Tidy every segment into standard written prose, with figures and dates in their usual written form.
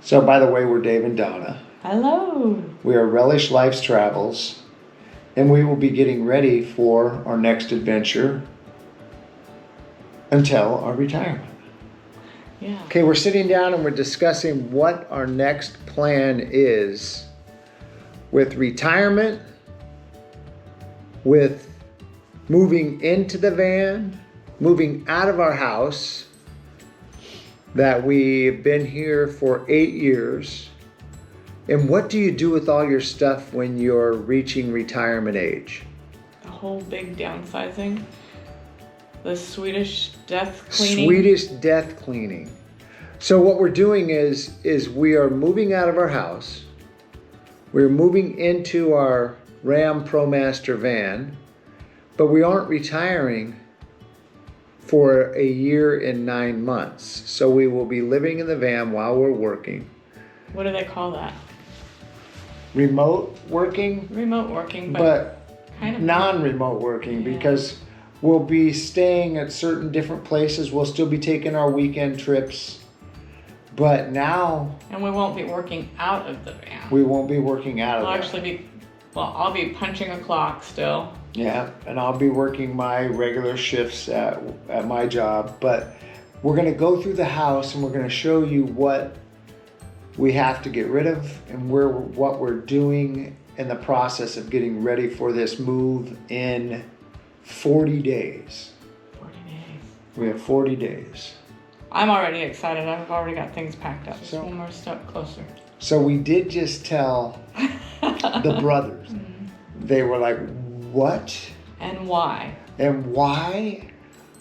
So, by the way, we're Dave and Donna. Hello. We are Relish Life's Travels, and we will be getting ready for our next adventure until our retirement. Yeah. Okay, we're sitting down and we're discussing what our next plan is with retirement, with moving into the van, moving out of our house that we've been here for 8 years. And what do you do with all your stuff when you're reaching retirement age? A whole big downsizing. The Swedish death cleaning. Swedish death cleaning. So what we're doing is we are moving out of our house. We're moving into our Ram ProMaster van, but we aren't retiring for a year and 9 months. So we will be living in the van while we're working. What do they call that? Remote working? Remote working, but kind of non-remote working, yeah. Because we'll be staying at certain different places. We'll still be taking our weekend trips. But now... And we won't be working out of the van. We won't be working out of We'll the actually I'll be punching a clock still. Yeah, and I'll be working my regular shifts at my job. But we're going to go through the house and we're going to show you what we have to get rid of and what we're doing in the process of getting ready for this move in 40 days. 40 days. We have 40 days. I'm already excited. I've already got things packed up. Just So- one more step closer. So we did just tell the brothers. They were like, what? And why? And why?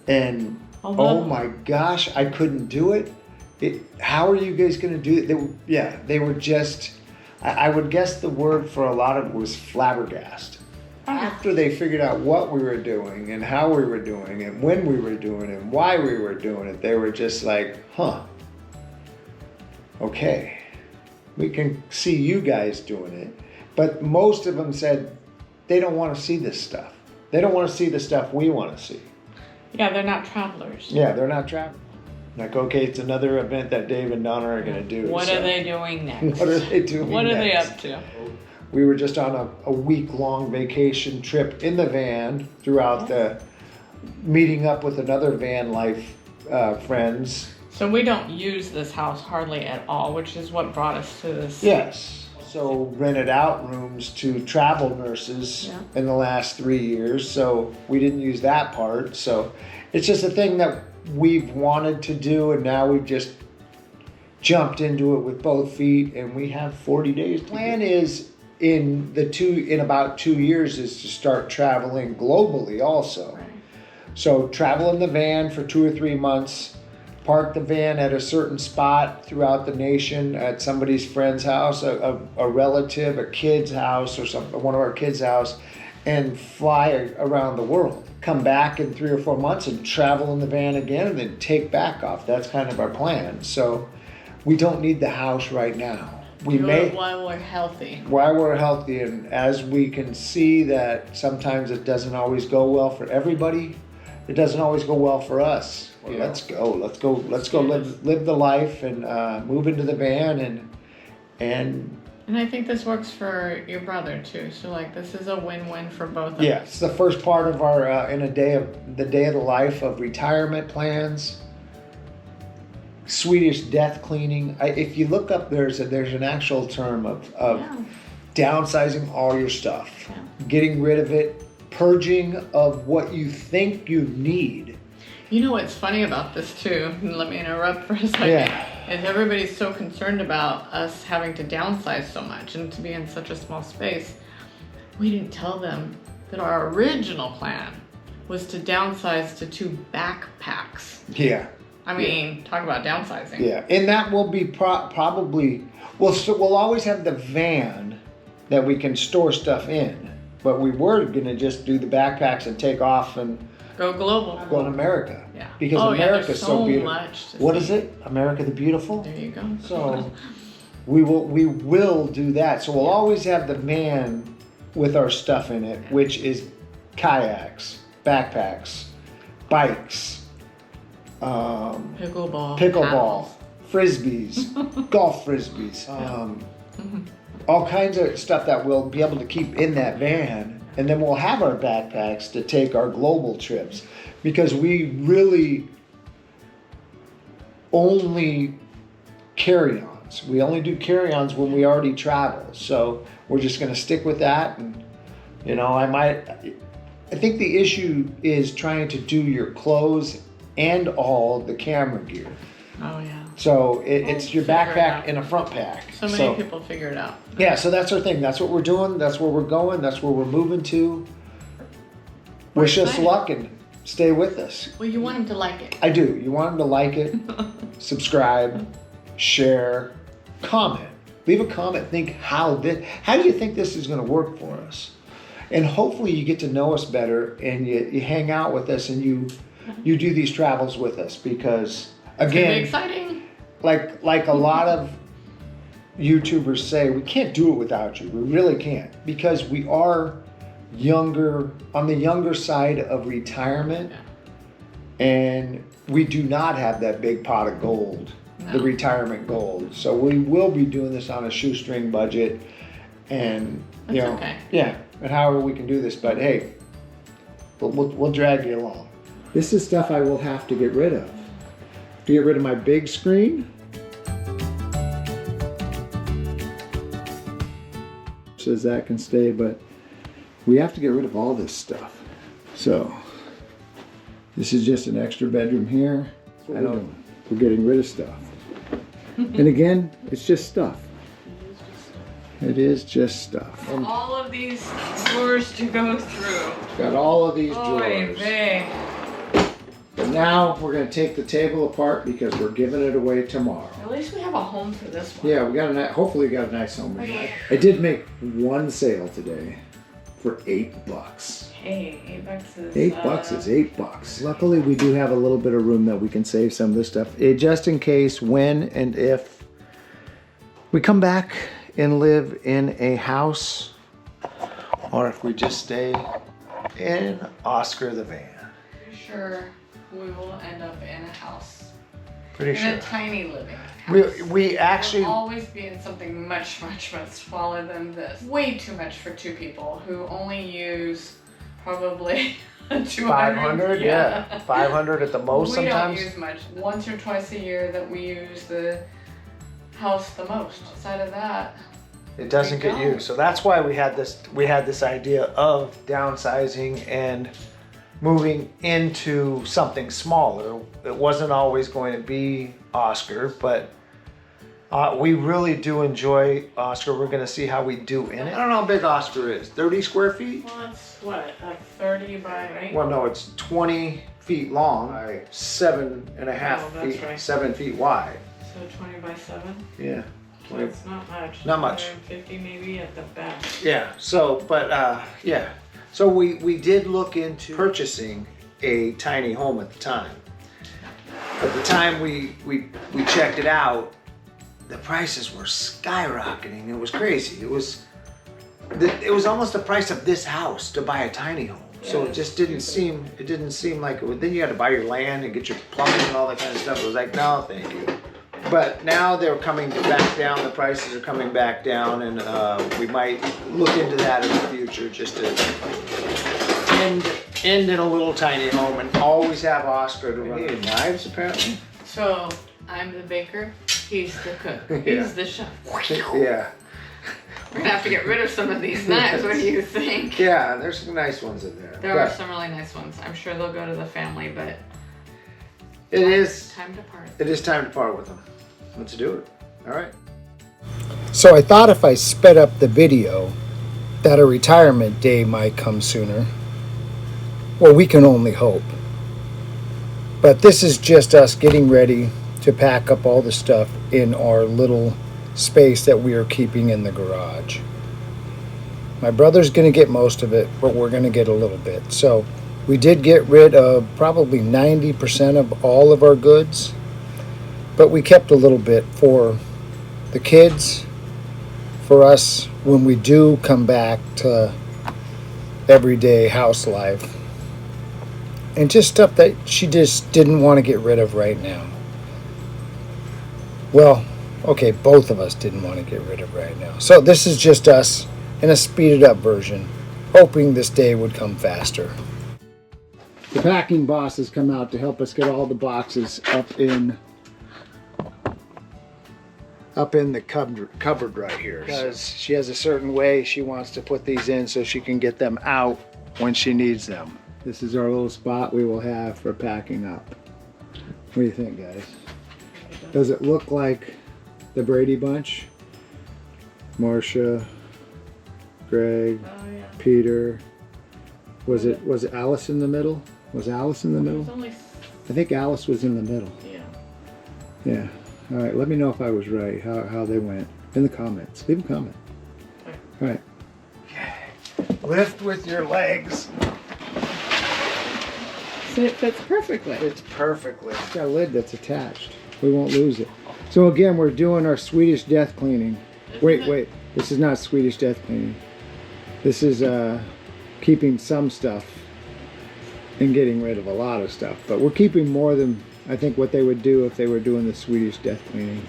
And oh my gosh, I couldn't do it. How are you guys going to do it? They were just, I would guess the word for a lot of it was flabbergasted. After they figured out what we were doing and how we were doing it, when we were doing it, and why we were doing it, they were just like, okay, we can see you guys doing it. But most of them said they don't want to see this stuff. They don't want to see the stuff we want to see. Yeah, they're not travelers. Yeah, they're not traveling. Like, okay, it's another event that Dave and Donna are going to do. What are they doing next? What are they doing What are they next? up to? We were just on a week-long vacation trip in the van throughout the meeting up with another van life friends. So we don't use this house hardly at all, which is what brought us to this. Yes. So rented out rooms to travel nurses in the last 3 years. So we didn't use that part. So it's just a thing that we've wanted to do, and now we've just jumped into it with both feet, and we have 40 days. The plan is in about 2 years is to start traveling globally also. Right. So travel in the van for 2 or 3 months, park the van at a certain spot throughout the nation, at somebody's friend's house, a relative, a kid's house, or one of our kids' house, and fly around the world. Come back in 3 or 4 months and travel in the van again, and then take back off. That's kind of our plan. So we don't need the house right now. We may while we're healthy. while we're healthy, and as we can see that sometimes it doesn't always go well for everybody, it doesn't always go well for us. Well, let's go live the life and move into the van And I think this works for your brother too. So like this is a win-win for both of us. yeah, it's the first part of our the day of the life of retirement plans. Swedish death cleaning. If you look up, there's an actual term of downsizing all your stuff, getting rid of it, purging of what you think you need. You know what's funny about this too, and let me interrupt for a second, is everybody's so concerned about us having to downsize so much and to be in such a small space. We didn't tell them that our original plan was to downsize to 2 backpacks. Yeah. I mean, talk about downsizing. Yeah, and that will be probably, we'll always have the van that we can store stuff in, but we were going to just do the backpacks and take off and Go global. go in America. Yeah. Because America's there's so beautiful. Much to What see. is it? America the Beautiful? There you go. So we will do that. So we'll always have the van with our stuff in it, which is kayaks, backpacks, bikes, Pickleball. pickleball, paddles. frisbees, golf frisbees, all kinds of stuff that we'll be able to keep in that van. And then we'll have our backpacks to take our global trips, because we really only carry-ons. We only do carry-ons when we already travel. So we're just going to stick with that. And, you know, I think the issue is trying to do your clothes and all the camera gear. Oh, yeah. So it's your Figure it backpack out. and a front pack. So many people figure it out. Yeah, so that's our thing. That's what we're doing. That's where we're going. That's where we're moving to. Wish us excited. luck and stay with us. Well, you want them to like it. I do. You want them to like it, subscribe, share, comment. Leave a comment. Think how do you think this is going to work for us? And hopefully you get to know us better, and you hang out with us, and you do these travels with us, because It's gonna be again, exciting. like a lot of YouTubers say, we can't do it without you. We really can't, because we are on the younger side of retirement, and we do not have that big pot of gold, the retirement gold. So we will be doing this on a shoestring budget, and That's okay. yeah, and however we can do this. But hey, we'll drag you along. This is stuff I will have to get rid of. To get rid of my big screen. Says that can stay, but we have to get rid of all this stuff. So this is just an extra bedroom here. I know we're getting rid of stuff. And again, it's just stuff. It is just stuff. And All of these drawers to go through. got all of these Oy drawers. vey. But now we're going to take the table apart, because we're giving it away tomorrow. At least we have a home for this one. Yeah, we got hopefully we got a nice home. I did make one sale today for $8. Hey, $8 is... $8 is $8. Luckily, we do have a little bit of room that we can save some of this stuff, just in case, when and if we come back and live in a house, or if we just stay in Oscar the van. Pretty sure we will end up in a house. Pretty In sure. a tiny living house. We actually... We'll always be in something much, much, much smaller than this. Way too much for two people who only use probably 200. 500, yeah. 500 at the most we sometimes. don't use much. Once or twice a year that we use the house the most. Outside of that, It doesn't get don't. used. So that's why we had this idea of downsizing and moving into something smaller. It wasn't always going to be Oscar, but we really do enjoy Oscar. We're going to see how we do in it. I don't know how big Oscar is. 30 square feet? well, it's what, like 30 by, right? Well, no, it's 20 feet long by 7.5 Oh, that's feet, right. 7 feet wide. So 20 by 7? Yeah. So it's not much. Not much. 150 maybe at the best. Yeah, so, but, yeah. So we did look into purchasing a tiny home at the time. At the time we checked it out, the prices were skyrocketing. It was crazy. It was almost the price of this house to buy a tiny home. So it just didn't seem like it would. Then you had to buy your land and get your plumbing and all that kind of stuff. It was like, no, thank you. But now they're coming back down. The prices are coming back down, and we might look into that in the future, just to end in a little tiny home and always have Oscar to run. Knives, apparently. So I'm the baker, he's the cook, Yeah. he's the chef. Yeah, We're gonna have to get rid of some of these knives. What do you think? yeah. There's some nice ones in there. There But are some really nice ones. I'm sure they'll go to the family, but it is time to part. It is time to part with them. Let's do it. All right. So I thought if I sped up the video, that a retirement day might come sooner. Well, we can only hope. But this is just us getting ready to pack up all the stuff in our little space that we are keeping in the garage. My brother's going to get most of it, but we're going to get a little bit. So we did get rid of probably 90% of all of our goods, but we kept a little bit for the kids, for us when we do come back to everyday house life, and just stuff that she just didn't want to get rid of right now. Well, okay, both of us didn't want to get rid of right now. So this is just us in a speeded up version, hoping this day would come faster. The packing boss has come out to help us get all the boxes up in the cupboard right here. Because she has a certain way she wants to put these in so she can get them out when she needs them. This is our little spot we will have for packing up. What do you think, guys? Does it look like the Brady Bunch? Marcia, Greg, Peter. Was it Alice in the middle? Was Alice in the middle? I think Alice was in the middle. Yeah. All right, let me know if I was right, how they went in the comments. Leave a comment. All right. Lift with your legs. So it fits perfectly. It's perfectly. It's got a lid that's attached. We won't lose it. So again, we're doing our Swedish death cleaning. Wait. This is not Swedish death cleaning. This is keeping some stuff and getting rid of a lot of stuff. But we're keeping more than I think what they would do if they were doing the Swedish death cleaning.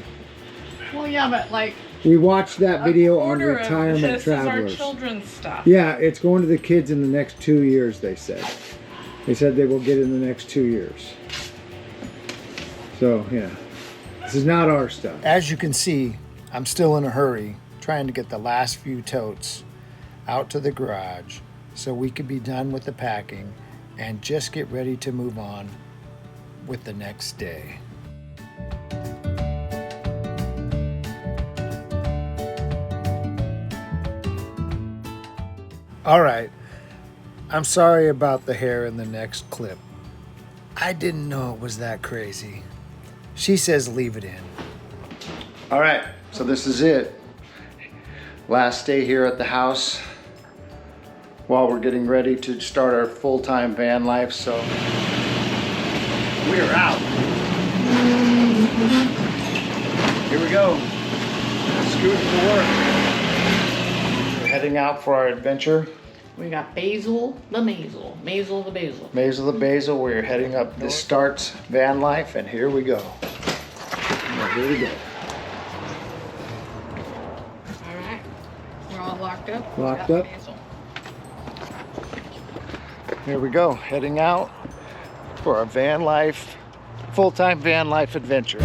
Well, yeah, but like we watched that video on retirement travelers. This is our children's stuff. Yeah, it's going to the kids in the next 2 years, they said. They said they will get in the next 2 years. So, yeah. This is not our stuff. As you can see, I'm still in a hurry trying to get the last few totes out to the garage so we could be done with the packing and just get ready to move on with the next day. All right, I'm sorry about the hair in the next clip. I didn't know it was that crazy. She says leave it in. All right, so this is it. Last day here at the house while we're getting ready to start our full-time van life, so we're out. Here we go. Scooting to work. We're heading out for our adventure. We got Basil the Basil. Mazel the Basil. We're heading up. This starts van life, and here we go. Here we go. All right. We're all locked up. Locked up. Here we go. Heading out for our van life, full-time van life adventure.